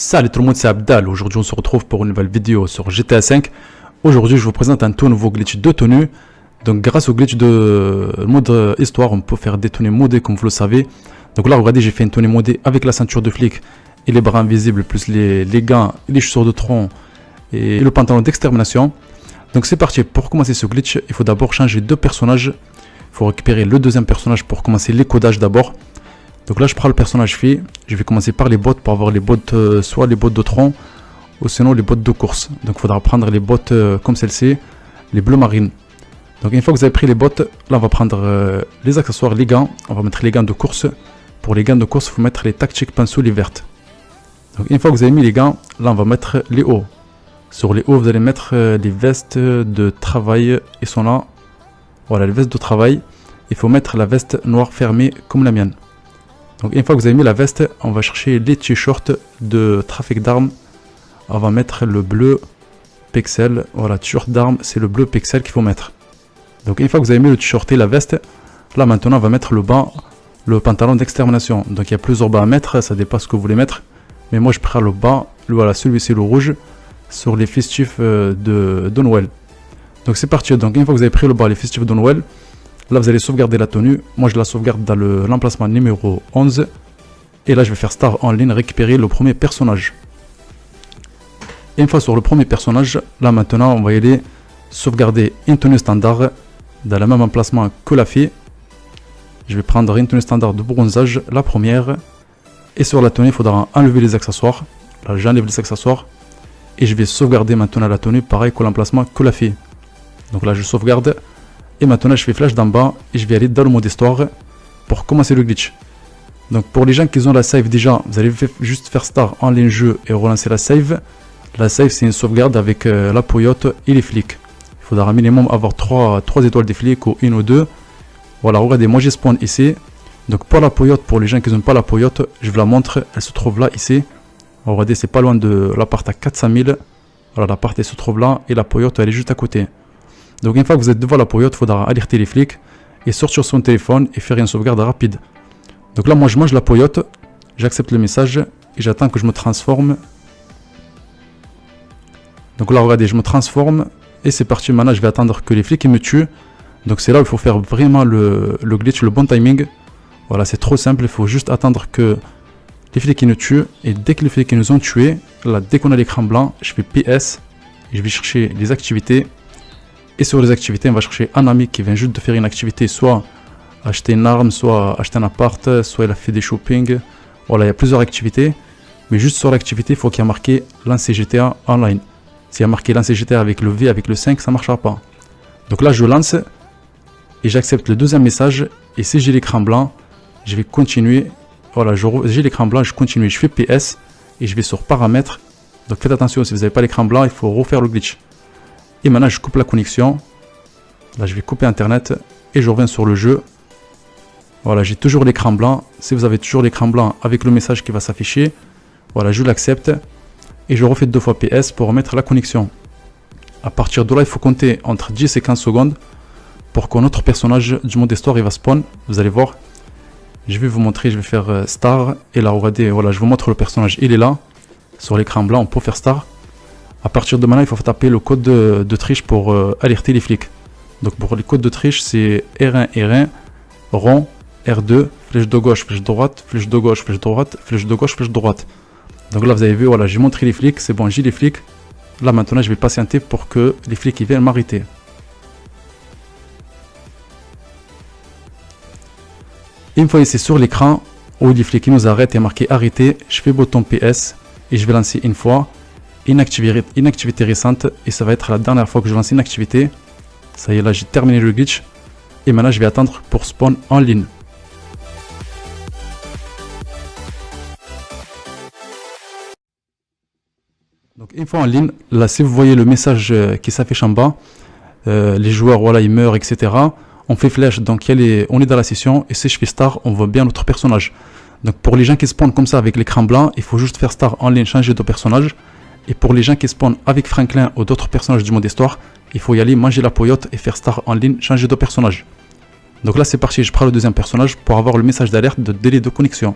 Salut tout le monde, c'est Abdal. Aujourd'hui on se retrouve pour une nouvelle vidéo sur GTA V. Aujourd'hui je vous présente un tout nouveau glitch de tenue. Donc grâce au glitch de mode histoire, on peut faire des tenues modées comme vous le savez. Donc là regardez, j'ai fait une tenue modée avec la ceinture de flic et les bras invisibles, plus les gants, les chaussures de tronc et le pantalon d'extermination. Donc c'est parti, pour commencer ce glitch, il faut d'abord changer de personnage. Il faut récupérer le deuxième personnage pour commencer les codages d'abord. Donc là je prends le personnage fille, je vais commencer par les bottes pour avoir les bottes, soit les bottes de tronc ou sinon les bottes de course. Donc il faudra prendre les bottes comme celle-ci, les bleu marine. Donc une fois que vous avez pris les bottes, là on va prendre les accessoires, les gants, on va mettre les gants de course. Pour les gants de course, il faut mettre les Tactic Pinceau, les vertes. Donc une fois que vous avez mis les gants, là on va mettre les hauts. Sur les hauts vous allez mettre les vestes de travail, ils sont là. Voilà les vestes de travail, il faut mettre la veste noire fermée comme la mienne. Donc une fois que vous avez mis la veste, on va chercher les t-shirts de trafic d'armes. On va mettre le bleu pixel. Voilà, t-shirt d'armes, c'est le bleu pixel qu'il faut mettre. Donc une fois que vous avez mis le t-shirt et la veste, là maintenant on va mettre le bas, le pantalon d'extermination. Donc il y a plusieurs bas à mettre, ça dépend ce que vous voulez mettre. Mais moi je prends le bas, voilà celui-ci le rouge, sur les festifs de Noël. Donc c'est parti, donc une fois que vous avez pris le bas, les festifs de Noël, là vous allez sauvegarder la tenue. Moi je la sauvegarde dans l'emplacement numéro 11. Et là je vais faire Star en ligne, récupérer le premier personnage. Et une fois sur le premier personnage, là maintenant on va y aller sauvegarder une tenue standard dans le même emplacement que la fille. Je vais prendre une tenue standard de bronzage, la première. Et sur la tenue il faudra enlever les accessoires. Là j'enlève les accessoires. Et je vais sauvegarder maintenant la tenue pareil que l'emplacement que la fille. Donc là je sauvegarde. Et maintenant je fais flash d'en bas et je vais aller dans le mode histoire pour commencer le glitch. Donc pour les gens qui ont la save déjà, vous allez juste faire Star en ligne jeu et relancer la save. La save c'est une sauvegarde avec la poyote et les flics. Il faudra minimum avoir 3 étoiles des flics ou 1 ou 2. Voilà, regardez, moi j'ai spawn ici. Donc pour la poyote, pour les gens qui n'ont pas la poyote, je vous la montre, elle se trouve là ici. Regardez, c'est pas loin de l'appart à 400 000. Voilà, l'appart elle se trouve là et la poyote elle est juste à côté. Donc une fois que vous êtes devant la poyote, il faudra alerter les flics et sortir son téléphone et faire une sauvegarde rapide. Donc là moi je mange la poyote, j'accepte le message et j'attends que je me transforme. Donc là regardez, je me transforme et c'est parti. Maintenant je vais attendre que les flics me tuent. Donc c'est là où il faut faire vraiment le glitch, le bon timing. Voilà, c'est trop simple, il faut juste attendre que les flics nous tuent. Et dès que les flics nous ont tués, là dès qu'on a l'écran blanc, je fais PS et je vais chercher les activités. Et sur les activités, on va chercher un ami qui vient juste de faire une activité, soit acheter une arme, soit acheter un appart, soit il a fait des shopping. Voilà, il y a plusieurs activités. Mais juste sur l'activité, il faut qu'il y ait marqué lancer GTA online. S'il y a marqué lancer GTA avec le V, avec le 5, ça ne marchera pas. Donc là, je lance et j'accepte le deuxième message. Et si j'ai l'écran blanc, je vais continuer. Voilà, j'ai l'écran blanc, je continue. Je fais PS et je vais sur paramètres. Donc faites attention, si vous n'avez pas l'écran blanc, il faut refaire le glitch. Et maintenant je coupe la connexion. Là je vais couper internet et je reviens sur le jeu. Voilà, j'ai toujours l'écran blanc. Si vous avez toujours l'écran blanc avec le message qui va s'afficher, voilà, je l'accepte et je refais 2 fois PS pour remettre la connexion. À partir de là, il faut compter entre 10 et 15 secondes pour qu'un autre personnage du mode histoire il va spawn. Vous allez voir, je vais vous montrer, je vais faire Star. Et là regardez, voilà, je vous montre le personnage, il est là sur l'écran blanc, on peut faire Star. À partir de maintenant, il faut taper le code de triche pour alerter les flics. Donc pour les codes de triche, c'est R1, R1, rond, R2, flèche de gauche, flèche de droite, flèche de gauche, flèche de droite, flèche de gauche, flèche de droite. Donc là, vous avez vu, voilà, j'ai montré les flics, c'est bon, j'ai les flics. Là maintenant, je vais patienter pour que les flics ils viennent m'arrêter. Une fois ici sur l'écran, où les flics nous arrêtent et marqué arrêter, je fais bouton PS et je vais lancer une fois. Une activité récente et ça va être la dernière fois que je lance une activité. Ça y est, là j'ai terminé le glitch et maintenant je vais attendre pour spawn en ligne. Donc une fois en ligne, là si vous voyez le message qui s'affiche en bas, les joueurs voilà ils meurent etc. On fait flèche, donc on est dans la session et si je fais Star on voit bien notre personnage. Donc pour les gens qui spawnent comme ça avec l'écran blanc, il faut juste faire Star en ligne, changer de personnage. Et pour les gens qui spawnent avec Franklin ou d'autres personnages du mode histoire, il faut y aller manger la poyote et faire Star en ligne, changer de personnage. Donc là c'est parti, je prends le deuxième personnage pour avoir le message d'alerte de délai de connexion.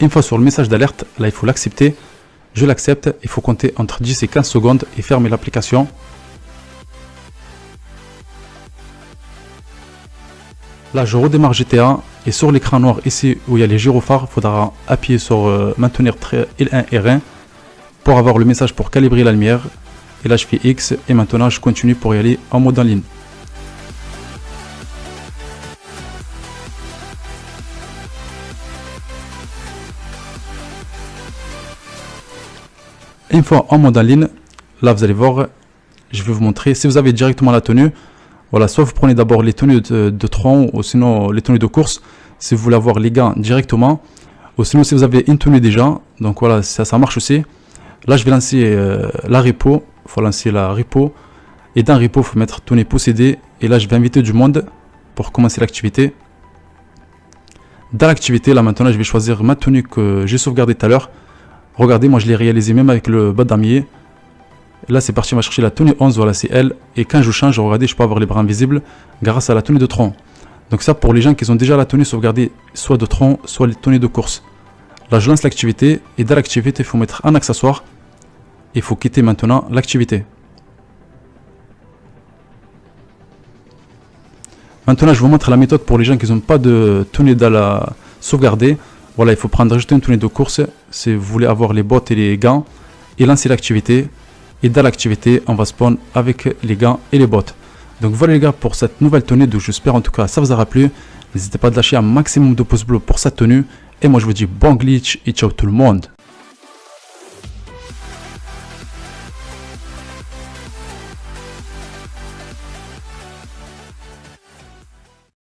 Une fois sur le message d'alerte, là il faut l'accepter. Je l'accepte, il faut compter entre 10 et 15 secondes et fermer l'application. Là je redémarre GTA et sur l'écran noir ici où il y a les gyrophares, il faudra appuyer sur maintenir L1 R1 pour avoir le message pour calibrer la lumière. Et là je fais X et maintenant je continue pour y aller en mode en ligne. Une fois en mode en ligne, là vous allez voir, je vais vous montrer, si vous avez directement la tenue, voilà, soit vous prenez d'abord les tenues de tronc ou sinon les tenues de course, si vous voulez avoir les gants directement, ou sinon si vous avez une tenue déjà, donc voilà, ça marche aussi. Là je vais lancer la repo, il faut lancer la repo, et dans repo il faut mettre tenue possédée, et là je vais inviter du monde pour commencer l'activité. Dans l'activité, là maintenant je vais choisir ma tenue que j'ai sauvegardée tout à l'heure. Regardez, moi je l'ai réalisé même avec le bas damier. Là c'est parti, on va chercher la tenue 11, voilà c'est elle. Et quand je change, regardez, je peux avoir les bras invisibles grâce à la tenue de tronc. Donc ça pour les gens qui ont déjà la tenue sauvegardée, soit de tronc, soit les tenues de course. Là je lance l'activité, et dans l'activité il faut mettre un accessoire. Il faut quitter maintenant l'activité. Maintenant je vous montre la méthode pour les gens qui n'ont pas de tenue dans la sauvegardée. Voilà, il faut prendre juste une tenue de course si vous voulez avoir les bottes et les gants et lancer l'activité. Et dans l'activité, on va spawn avec les gants et les bottes. Donc voilà les gars pour cette nouvelle tenue, donc j'espère en tout cas ça vous aura plu. N'hésitez pas à lâcher un maximum de pouces bleus pour cette tenue. Et moi je vous dis bon glitch et ciao tout le monde.